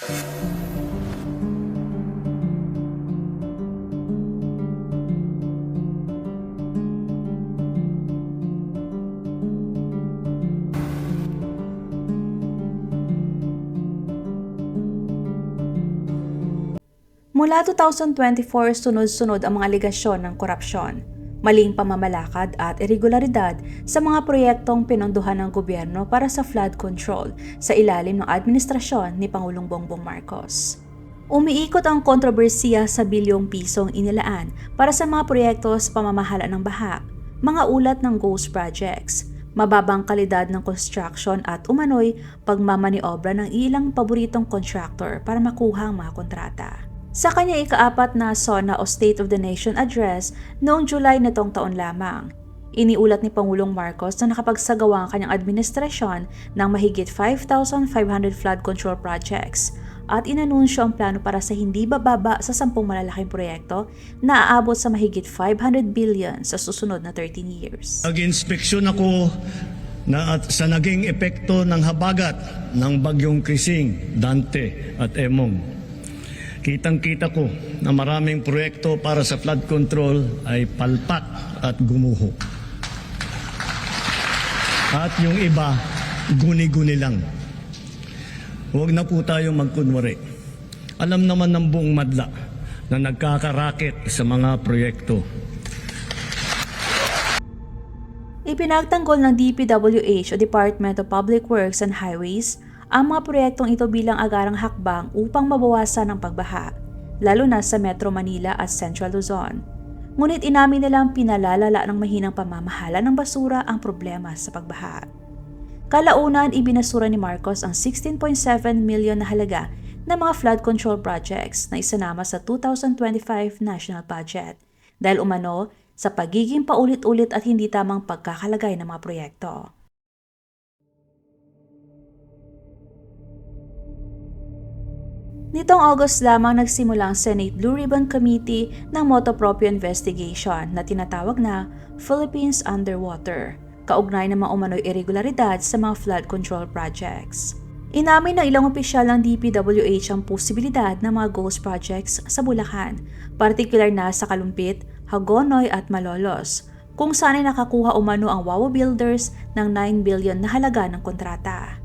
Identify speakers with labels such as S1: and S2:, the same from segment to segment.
S1: Mula 2024, sunod-sunod ang mga aligasyon ng korupsyon, maling pamamalakad at irregularidad sa mga proyektong pinondohan ng gobyerno para sa flood control sa ilalim ng administrasyon ni Pangulong Bongbong Marcos. Umiikot ang kontrobersiya sa bilyong pisong inilaan para sa mga proyekto sa pamamahala ng baha, mga ulat ng ghost projects, mababang kalidad ng construction at umano'y pagmamaniobra ng ilang paboritong contractor para makuha ang mga kontrata. Sa kanyang ika-4 na SONA o State of the Nation Address noong July nitong taon lamang, iniulat ni Pangulong Marcos na nakapagsagawa ang kanyang administrasyon ng mahigit 5,500 flood control projects at inanunsyo ang plano para sa hindi bababa sa 10 malalaking proyekto na aabot sa mahigit 500 billion sa susunod na 13 years.
S2: Nag-inspeksyon ako sa naging epekto ng habagat ng bagyong Krising, Dante at Emong. Kitang-kita ko na maraming proyekto para sa flood control ay palpak at gumuho. At yung iba, guni-guni lang. Huwag na po tayo magkunwari. Alam naman ng buong madla na nagkakaraket sa mga proyekto.
S1: Ipinagtanggol ng DPWH o Department of Public Works and Highways ang mga proyektong ito bilang agarang hakbang upang mabawasan ang pagbaha, lalo na sa Metro Manila at Central Luzon. Ngunit inamin nilang pinalalala ng mahinang pamamahala ng basura ang problema sa pagbaha. Kalaunan, ibinasura ni Marcos ang 16.7 million na halaga ng mga flood control projects na isinama sa 2025 national budget dahil umano sa pagiging paulit-ulit at hindi tamang pagkakalagay ng mga proyekto. Nitong August lamang nagsimula ang Senate Blue Ribbon Committee ng motu proprio investigation na tinatawag na Philippines Underwater, kaugnay ng mga umano'y irregularidad sa mga flood control projects. Inamin ng ilang opisyal ng DPWH ang posibilidad ng mga ghost projects sa Bulacan, partikular na sa Kalumpit, Hagonoy at Malolos, kung saan ay nakakuha umano ang Wawa Builders ng 9 billion na halaga ng kontrata.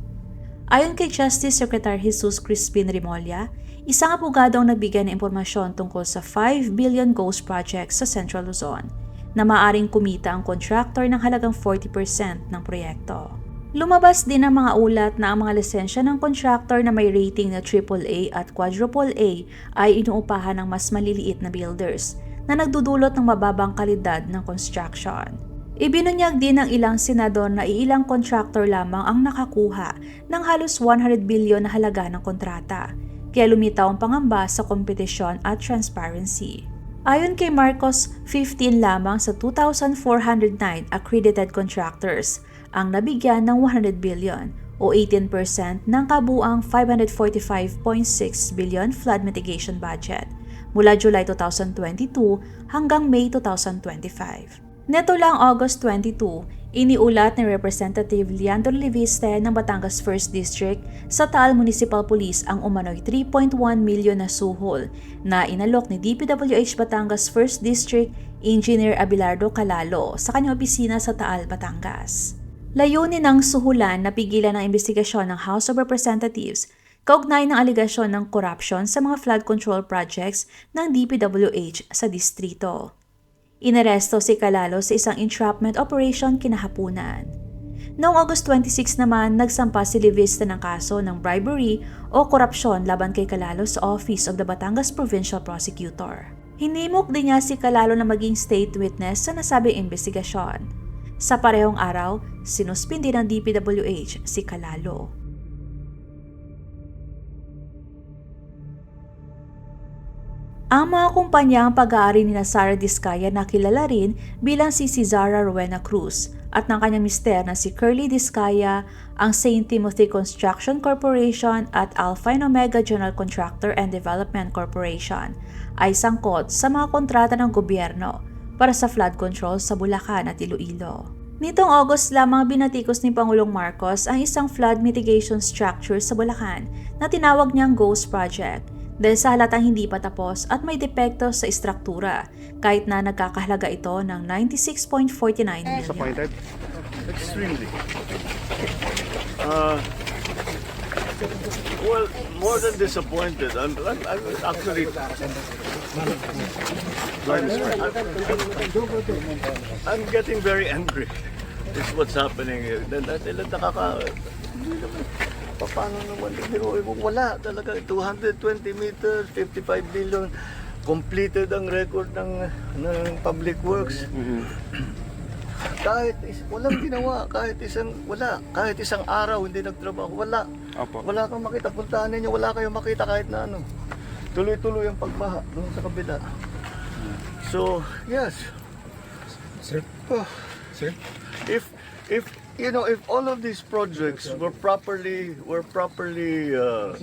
S1: Ayon kay Justice Secretary Jesus Crispin Remolla, isang abogado ang nagbigay ng impormasyon tungkol sa 5 billion ghost projects sa Central Luzon na maaaring kumita ang contractor ng halagang 40% ng proyekto. Lumabas din ang mga ulat na ang mga lisensya ng contractor na may rating na AAA at quadruple A ay inuupahan ng mas maliliit na builders na nagdudulot ng mababang kalidad ng construction. Ibinunyag din ng ilang senador na ilang contractor lamang ang nakakuha ng halos 100 billion na halaga ng kontrata, kaya lumitaw ang pangamba sa kompetisyon at transparency. Ayon kay Marcos, 15 lamang sa 2,409 accredited contractors ang nabigyan ng 100 billion o 18% ng kabuang 545.6 billion flood mitigation budget mula July 2022 hanggang May 2025. Neto lang August 22, iniulat ni Representative Leandro Leviste ng Batangas 1st District sa Taal Municipal Police ang umano'y 3.1 milyon na suhol na inalok ni DPWH Batangas 1st District Engineer Abelardo Calalo sa kanyang opisina sa Taal, Batangas. Layunin ng suhulan na pigilan ang investigasyon ng House of Representatives kaugnay ng aligasyon ng corruption sa mga flood control projects ng DPWH sa distrito. Inaresto si Calalo sa isang entrapment operation kinahapunan. Noong August 26 naman, nagsampa si Leviste ng kaso ng bribery o korupsyon laban kay Calalo sa Office of the Batangas Provincial Prosecutor. Hinimok din niya si Calalo na maging state witness sa nasabing investigasyon. Sa parehong araw, sinuspindi ng DPWH si Calalo. Ang mga kumpanyang pag-aari ni Sara Diskaya na kilala rin bilang si Zara Rowena Cruz at ng kanyang mister na si Curly Diskaya, ang St. Timothy Construction Corporation at Alpha and Omega General Contractor and Development Corporation ay sangkot sa mga kontrata ng gobyerno para sa flood control sa Bulacan at Iloilo. Nitong August lamang binatikos ni Pangulong Marcos ang isang flood mitigation structure sa Bulacan na tinawag niyang Ghost Project dahil sa halatang hindi pa tapos at may depekto sa istruktura kahit na nagkakahalaga ito ng 96.49 million.
S3: Disappointed?
S4: Extremely. Well, more than disappointed. I'm actually. I'm getting very angry. It's what's happening here. Dahil paano naman? Wala talaga. 220 meters, 55 billion. Completed ang record ng Public Works. Walang ginawa, kahit isang araw hindi nagtrabaho, wala.
S3: Opo.
S4: Wala kang makita, puntahan ninyo, wala kayong makita kahit na ano. Tuloy-tuloy ang pagbaha doon sa kabila. So, yes.
S3: Sir? Sir?
S4: If if all of these projects were properly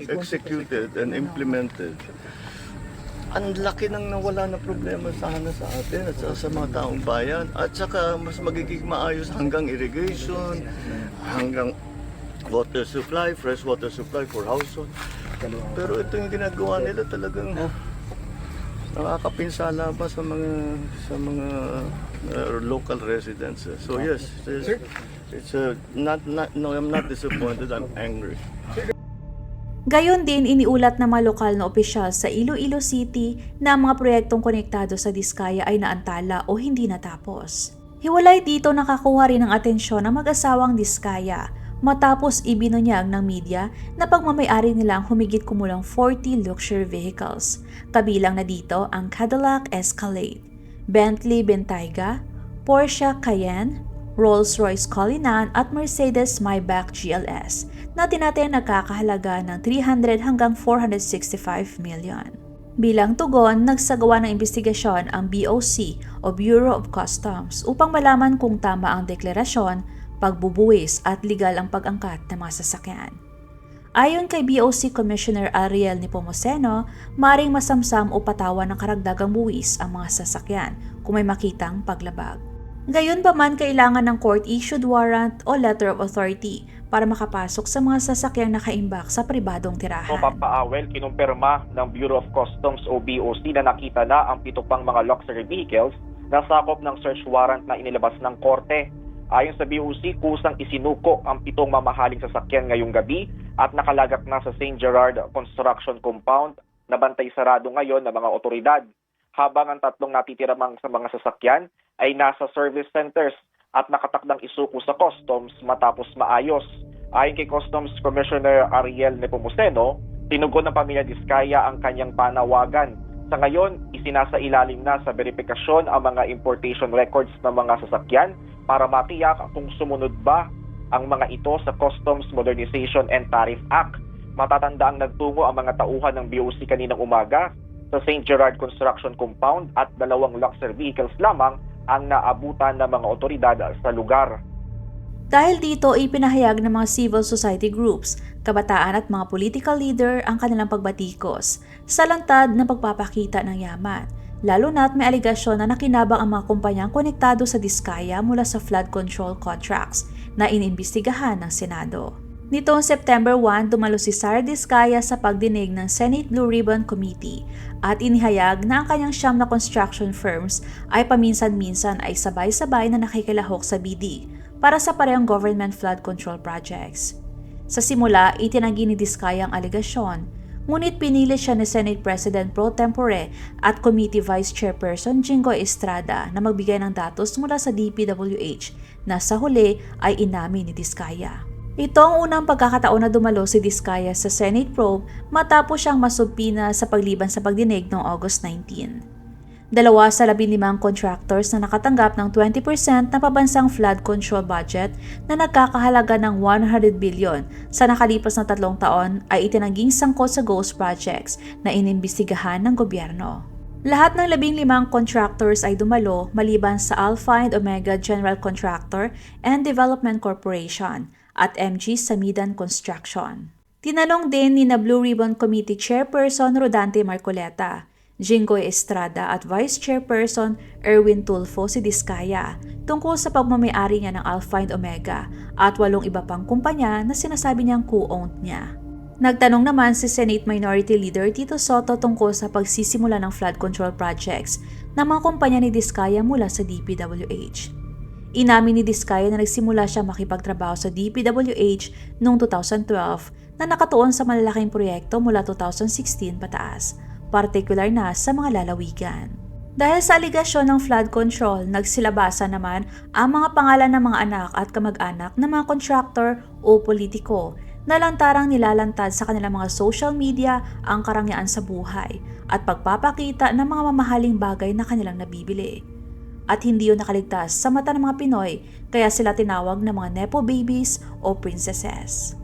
S4: executed and implemented, ang laki nang nawala na problema sana sa atin at sa mga taong bayan, at saka mas magiging maayos hanggang irrigation, hanggang water supply, fresh water supply for household. Pero ito yung ginagawa nila talagang nakakapinsala pa sa mga local residents. So yes, no, I'm not disappointed, I'm angry.
S1: Gayon din iniulat ng mga lokal na opisyal sa Iloilo City na ang mga proyektong konektado sa Diskaya ay naantala o hindi natapos. Hiwalay dito nakakuha rin ng atensyon ng mag-asawang Diskaya matapos ibinunyag ng media na pagmamayari nilang humigit kumulang 40 luxury vehicles. Kabilang na dito ang Cadillac Escalade, Bentley Bentayga, Porsche Cayenne, Rolls-Royce Cullinan at Mercedes Maybach GLS na tinatayang nagkakahalaga ng 300 hanggang 465 million. Bilang tugon, nagsagawa ng investigasyon ang BOC o Bureau of Customs upang malaman kung tama ang deklarasyon, pagbubuwis at legal ang pag-angkat ng mga sasakyan. Ayon kay BOC Commissioner Ariel Nepomuceno, maring masamsam o patawan ng karagdagang buwis ang mga sasakyan kung may makitang paglabag. Gayunpaman, kailangan ng court-issued warrant o letter of authority para makapasok sa mga sasakyang nakaimbak sa pribadong tirahan.
S5: So, Papaawel, kinumpirma ng Bureau of Customs o BOC na nakita na ang 7 pang mga luxury vehicles na sakop ng search warrant na inilabas ng korte. Ayon sa BOC, kusang isinuko ang 7 mamahaling sasakyan ngayong gabi at nakalagak na sa St. Gerard Construction Compound na bantay sarado ngayon ng mga otoridad. Habang ang 3 natitirang sa mga sasakyan ay nasa service centers at nakatakdang isuko sa customs matapos maayos. Ayon kay Customs Commissioner Ariel Nepomuceno, tinugon ng pamilya Diskaya ang kanyang panawagan. Sa ngayon, isinasailalim na sa verifikasyon ang mga importation records ng mga sasakyan para matiyak kung sumunod ba ang mga ito sa Customs Modernization and Tariff Act. Matatanda ang nagtungo ang mga tauhan ng BOC kaninang umaga sa St. Gerard Construction Compound at 2 luxury vehicles lamang ang naabutan ng mga otoridad sa lugar.
S1: Dahil dito, ipinahayag ng mga civil society groups, kabataan at mga political leader ang kanilang pagbatikos sa lantad na pagpapakita ng yaman, lalo na't may aligasyon na nakinabang ang mga kumpanyang konektado sa Diskaya mula sa flood control contracts na inimbestigahan ng Senado. Nitong September 1, dumalo si Sara Diskaya sa pagdinig ng Senate Blue Ribbon Committee at inihayag na ang kanyang 9 na construction firms ay paminsan-minsan ay sabay-sabay na nakikilahok sa BD para sa parehong government flood control projects. Sa simula, itinanggi ni Diskaya ang alegasyon, ngunit pinili siya ni Senate President Pro Tempore at Committee Vice Chairperson Jinggoy Estrada na magbigay ng datos mula sa DPWH na sa huli ay inamin ni Diskaya. Ito ang unang pagkakataon na dumalo si Diskaya sa Senate probe matapos siyang masubpina sa pagliban sa pagdinig noong August 19. 2 sa 15 contractors na nakatanggap ng 20% na pabansang flood control budget na nagkakahalaga ng 100 billion sa nakalipas na 3 taon ay itinangging sangkot sa ghost projects na inimbestigahan ng gobyerno. Lahat ng 15 contractors ay dumalo maliban sa Alpha and Omega General Contractor and Development Corporation at MG Samidan Construction. Tinanong din ni na Blue Ribbon Committee Chairperson Rodante Marcoleta, Jinggoy Estrada at Vice Chairperson Erwin Tulfo si Diskaya tungkol sa pagmamayari niya ng Alpine Omega at 8 iba pang kumpanya na sinasabi niyang co-owned niya. Nagtanong naman si Senate Minority Leader Tito Sotto tungkol sa pagsisimula ng flood control projects ng mga kumpanya ni Diskaya mula sa DPWH. Inamin ni Diskaya na nagsimula siya makipagtrabaho sa DPWH noong 2012 na nakatuon sa malalaking proyekto mula 2016 pataas, partikular na sa mga lalawigan. Dahil sa aligasyon ng flood control, nagsilabasan naman ang mga pangalan ng mga anak at kamag-anak ng mga contractor o politiko na lantarang nilalantad sa kanilang mga social media ang karangyaan sa buhay at pagpapakita ng mga mamahaling bagay na kanilang nabibili. At hindi yun nakaligtas sa mata ng mga Pinoy, kaya sila tinawag na mga Nepo babies o princesses.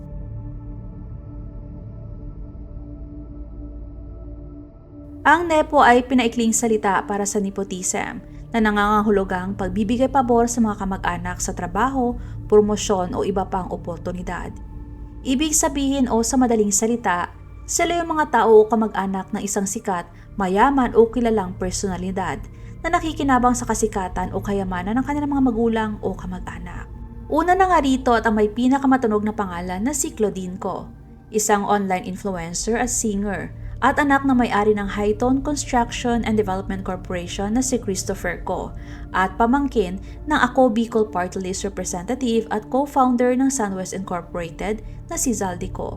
S1: Ang Nepo ay pinaikling salita para sa nepotism na nangangahulugang pagbibigay pabor sa mga kamag-anak sa trabaho, promosyon o iba pang oportunidad. Ibig sabihin o sa madaling salita, sila yung mga tao o kamag-anak ng isang sikat, mayaman o kilalang personalidad na nakikinabang sa kasikatan o kayamanan ng kanilang mga magulang o kamag-anak. Una na nga rito at ang may pinakamatunog na pangalan na si Claudine Co, isang online influencer at singer, at anak na may-ari ng Highton Construction and Development Corporation na si Christopher Co, at pamangkin ng Ako Bicol Party List Representative at co-founder ng SunWest Incorporated na si Zaldi Co,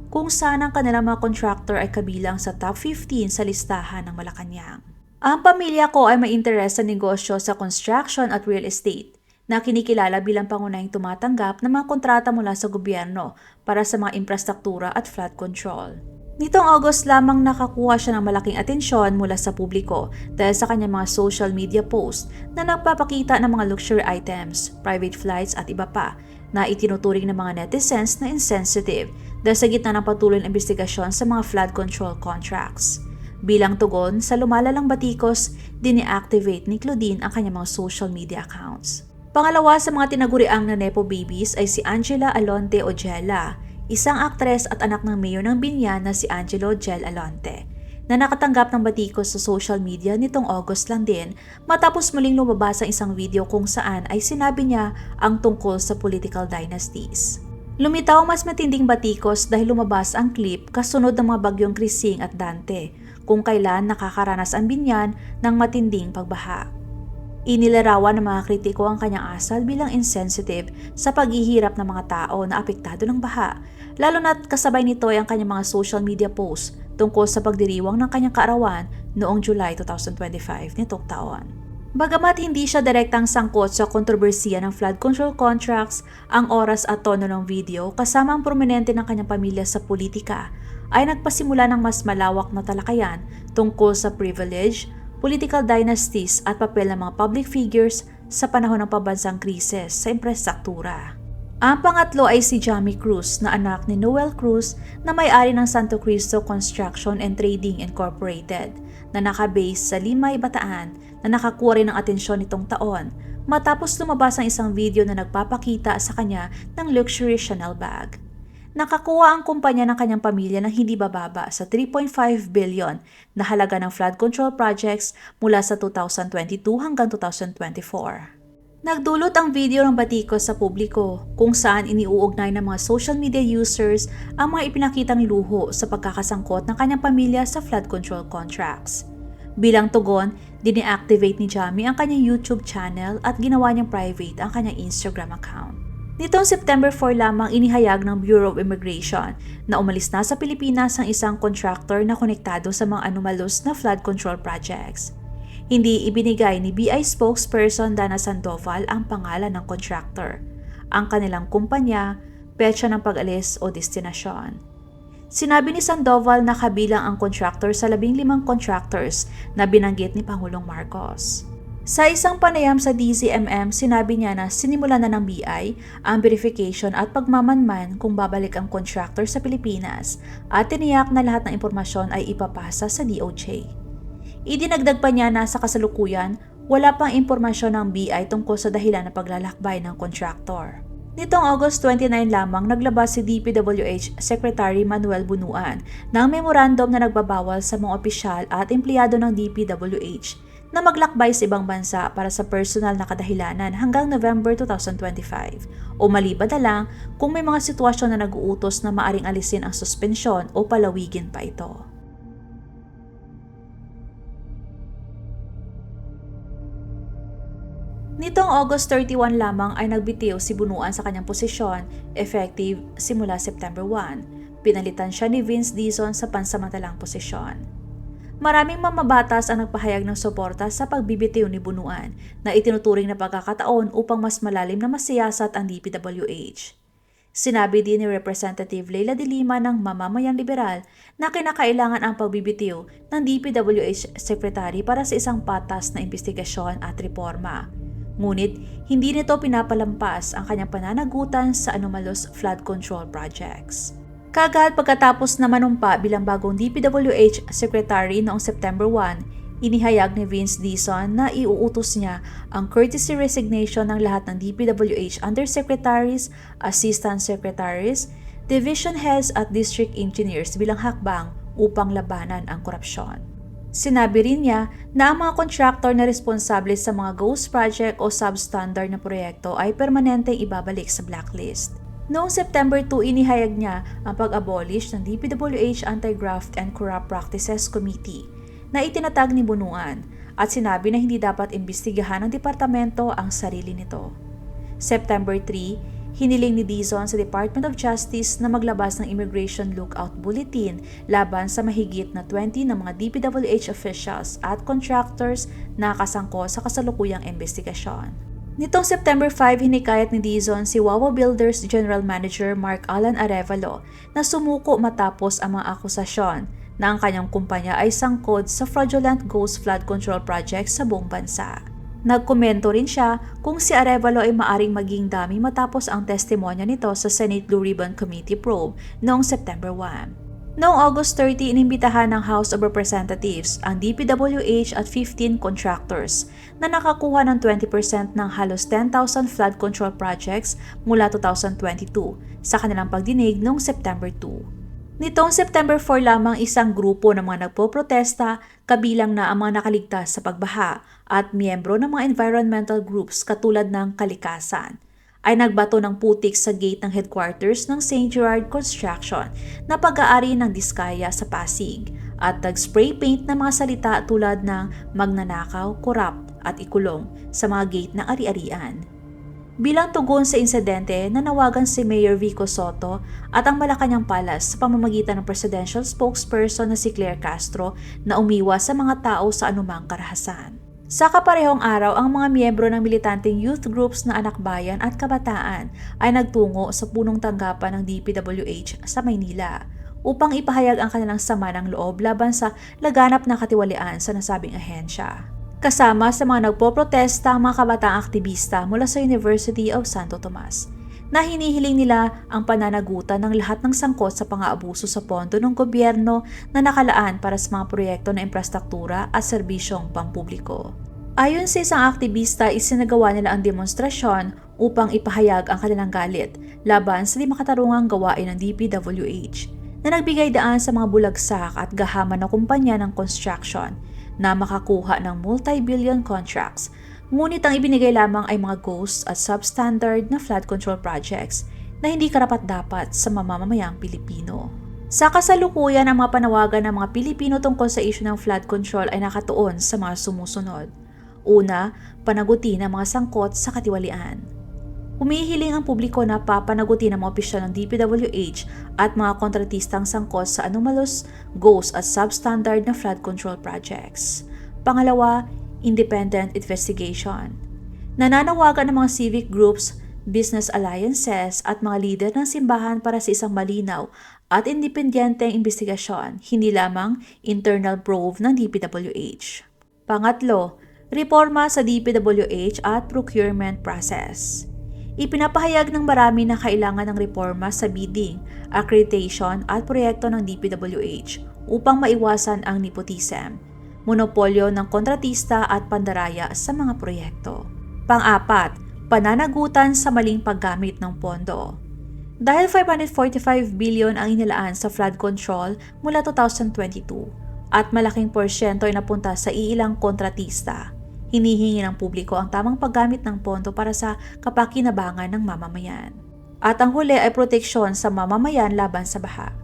S1: kung saan ang kanilang mga contractor ay kabilang sa top 15 sa listahan ng Malacanang. Ang pamilya ko ay may interes sa negosyo sa construction at real estate na kinikilala bilang pangunahing tumatanggap ng mga kontrata mula sa gobyerno para sa mga infrastruktura at flood control. Nitong August lamang nakakuha siya ng malaking atensyon mula sa publiko dahil sa kanyang mga social media post na nagpapakita ng mga luxury items, private flights at iba pa na itinuturing ng mga netizens na insensitive dahil sa gitna ng patuloy na investigasyon sa mga flood control contracts. Bilang tugon sa lumalalang batikos, dine-activate ni Claudine ang kanyang mga social media accounts. Pangalawa sa mga tinaguriang na Nepo babies ay si Angela Alonte Ojela, isang aktres at anak ng mayor ng Binyan na si Angelo Jel Alonte, na nakatanggap ng batikos sa social media nitong August lang din matapos muling lumabas ang isang video kung saan ay sinabi niya ang tungkol sa political dynasties. Lumitaw mas matinding batikos dahil lumabas ang clip kasunod ng mga bagyong Krising at Dante, kung kailan nakakaranas ang Binyan ng matinding pagbaha. Inilarawan ng mga kritiko ang kanyang asal bilang insensitive sa paghihirap ng mga tao na apektado ng baha, lalo na't kasabay nito ay ang kanyang mga social media posts tungkol sa pagdiriwang ng kanyang kaarawan noong July 2025 nitong taon. Bagamat hindi siya direktang sangkot sa kontrobersiya ng flood control contracts, ang oras at tono ng video kasama ang prominente ng kanyang pamilya sa politika ay nagpasimula ng mas malawak na talakayan tungkol sa privilege, political dynasties at papel ng mga public figures sa panahon ng pambansang krisis sa infrastruktura. Ang pangatlo ay si Jamie Cruz na anak ni Noel Cruz na may-ari ng Santo Cristo Construction and Trading Incorporated na nakabase sa Limay, Bataan na nakakuha rin ng atensyon nitong taon matapos lumabas ang isang video na nagpapakita sa kanya ng luxury Chanel bag. Nakakuha ang kumpanya ng kanyang pamilya ng hindi bababa sa 3.5 billion na halaga ng flood control projects mula sa 2022 hanggang 2024. Nagdulot ang video ng batikos sa publiko kung saan iniuugnay ng mga social media users ang mga ipinakitang luho sa pagkakasangkot ng kanyang pamilya sa flood control contracts. Bilang tugon, dine-activate ni Jamie ang kanyang YouTube channel at ginawa niyang private ang kanyang Instagram account. Nitong September 4 lamang inihayag ng Bureau of Immigration na umalis na sa Pilipinas ang isang contractor na konektado sa mga anomalous na flood control projects. Hindi ibinigay ni BI spokesperson Dana Sandoval ang pangalan ng contractor, ang kanilang kumpanya, petsa ng pag-alis o destinasyon. Sinabi ni Sandoval na kabilang ang contractor sa 15 contractors na binanggit ni Pangulong Marcos. Sa isang panayam sa DZMM, sinabi niya na sinimulan na ng BI ang verification at pagmamanman kung babalik ang contractor sa Pilipinas at tiniyak na lahat ng impormasyon ay ipapasa sa DOJ. Idinagdag pa niya na sa kasalukuyan, wala pang impormasyon ng BI tungkol sa dahilan ng paglalakbay ng contractor. Nitong August 29 lamang naglabas si DPWH Secretary Manuel Bunuan ng memorandum na nagbabawal sa mga opisyal at empleyado ng DPWH na maglakbay sa ibang bansa para sa personal na kadahilanan hanggang November 2025 o maliban na lang kung may mga sitwasyon na nag-uutos na maaring alisin ang suspensyon o palawigin pa ito. Nitong August 31 lamang ay nagbitiw si Bunuan sa kanyang posisyon, effective simula September 1. Pinalitan siya ni Vince Dizon sa pansamantalang posisyon. Maraming mamabatas ang nagpahayag ng suporta sa pagbibitiw ni Bunuan na itinuturing na pagkakataon upang mas malalim na masiyasat ang DPWH. Sinabi din ni Representative Leila de Lima ng Mamamayang Liberal na kinakailangan ang pagbibitiw ng DPWH Secretary para sa isang patas na investigasyon at reforma. Ngunit hindi nito pinapalampas ang kanyang pananagutan sa anomalous flood control projects. Kagad pagkatapos na manumpa bilang bagong DPWH Secretary noong September 1, inihayag ni Vince Dizon na iuutos niya ang courtesy resignation ng lahat ng DPWH Undersecretaries, Assistant Secretaries, Division Heads at District Engineers bilang hakbang upang labanan ang korupsyon. Sinabi rin niya na ang mga contractor na responsable sa mga ghost project o substandard na proyekto ay permanenteng ibabalik sa blacklist. Noong September 2, inihayag niya ang pag-abolish ng DPWH Anti-Graft and Corrupt Practices Committee na itinatag ni Bunuan at sinabi na hindi dapat imbestigahan ng departamento ang sarili nito. September 3, hiniling ni Dizon sa Department of Justice na maglabas ng Immigration Lookout Bulletin laban sa mahigit na 20 ng mga DPWH officials at contractors na kasangko sa kasalukuyang investigasyon. Nitong September 5, hinikayat ni Dizon si Wawa Builders General Manager Mark Alan Arevalo na sumuko matapos ang mga akusasyon na ang kanyang kumpanya ay sangkot sa fraudulent ghost flood control project sa buong bansa. Nagkomento rin siya kung si Arevalo ay maaring maging dami matapos ang testimonya nito sa Senate Blue Ribbon Committee probe noong September 1. Noong August 30, inimbitahan ng House of Representatives ang DPWH at 15 contractors na nakakuha ng 20% ng halos 10,000 flood control projects mula 2022 sa kanilang pagdinig noong September 2. Nitong September 4 lamang isang grupo ng mga nagpoprotesta, kabilang na ang mga nakaligtas sa pagbaha at miyembro ng mga environmental groups katulad ng Kalikasan, ay nagbato ng putik sa gate ng headquarters ng St. Gerard Construction na pag-aari ng Diskaya sa Pasig at nag-spray paint ng mga salita tulad ng magnanakaw, korap at ikulong sa mga gate ng ari-arian. Bilang tugon sa insidente, nanawagan si Mayor Vico Soto at ang Malacanang Palace sa pamamagitan ng presidential spokesperson na si Claire Castro na umiwas sa mga tao sa anumang karahasan. Sa kaparehong araw, ang mga miyembro ng militanteng youth groups na Anak Bayan at Kabataan ay nagtungo sa punong tanggapan ng DPWH sa Maynila upang ipahayag ang kanilang sama ng loob laban sa laganap na katiwalian sa nasabing ahensya. Kasama sa mga nagpoprotesta ang mga kabataang aktivista mula sa University of Santo Tomas na hinihiling nila ang pananagutan ng lahat ng sangkot sa pang-aabuso sa pondo ng gobyerno na nakalaan para sa mga proyekto na infrastruktura at serbisyong pampubliko. Ayon sa isang aktivista, isinagawa nila ang demonstrasyon upang ipahayag ang kanilang galit laban sa di makatarungang gawain ng DPWH na nagbigay daan sa mga bulagsak at gahaman na kumpanya ng construction na makakuha ng multi-billion contracts, ngunit ang ibinigay lamang ay mga ghost at substandard na flood control projects na hindi karapat-dapat sa mamamayang Pilipino. Sa kasalukuyan, ang mga panawagan ng mga Pilipino tungkol sa issue ng flood control ay nakatuon sa mga sumusunod. Una, panagutin ang mga sangkot sa katiwalian. Humihiling ang publiko na papanagutin ang mga opisyal ng DPWH at mga kontratistang sangkot sa anomalous, ghost at substandard na flood control projects. Pangalawa, independent investigation. Nananawagan ng mga civic groups, business alliances at mga leader ng simbahan para sa isang malinaw at independyenteng investigasyon, hindi lamang internal probe ng DPWH. Pangatlo, reforma sa DPWH at procurement process. Ipinapahayag ng marami na kailangan ng reforma sa bidding, accreditation at proyekto ng DPWH upang maiwasan ang nepotism, monopolyo ng kontratista at pandaraya sa mga proyekto. Pang-apat, pananagutan sa maling paggamit ng pondo. Dahil 545 billion ang inilaan sa flood control mula 2022 at malaking porsyento ay napunta sa iilang kontratista, hinihingi ng publiko ang tamang paggamit ng pondo para sa kapakinabangan ng mamamayan. At ang huli ay proteksyon sa mamamayan laban sa baha.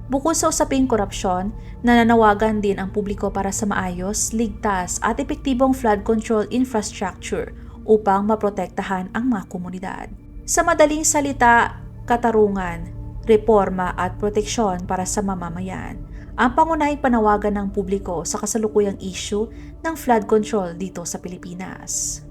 S1: Bukod sa usaping korupsyon, nananawagan din ang publiko para sa maayos, ligtas at epektibong flood control infrastructure upang maprotektahan ang mga komunidad. Sa madaling salita, katarungan, reforma at proteksyon para sa mamamayan ang pangunahing panawagan ng publiko sa kasalukuyang issue ng flood control dito sa Pilipinas.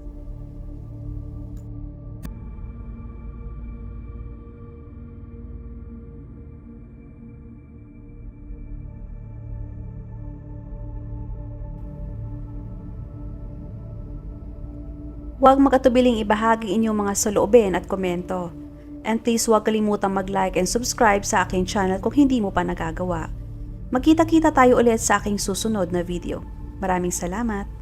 S6: Huwag magatubiling ibahagi inyong mga saloobin at komento. And please huwag kalimutang mag-like and subscribe sa aking channel kung hindi mo pa nagagawa. Magkita-kita tayo ulit sa aking susunod na video. Maraming salamat!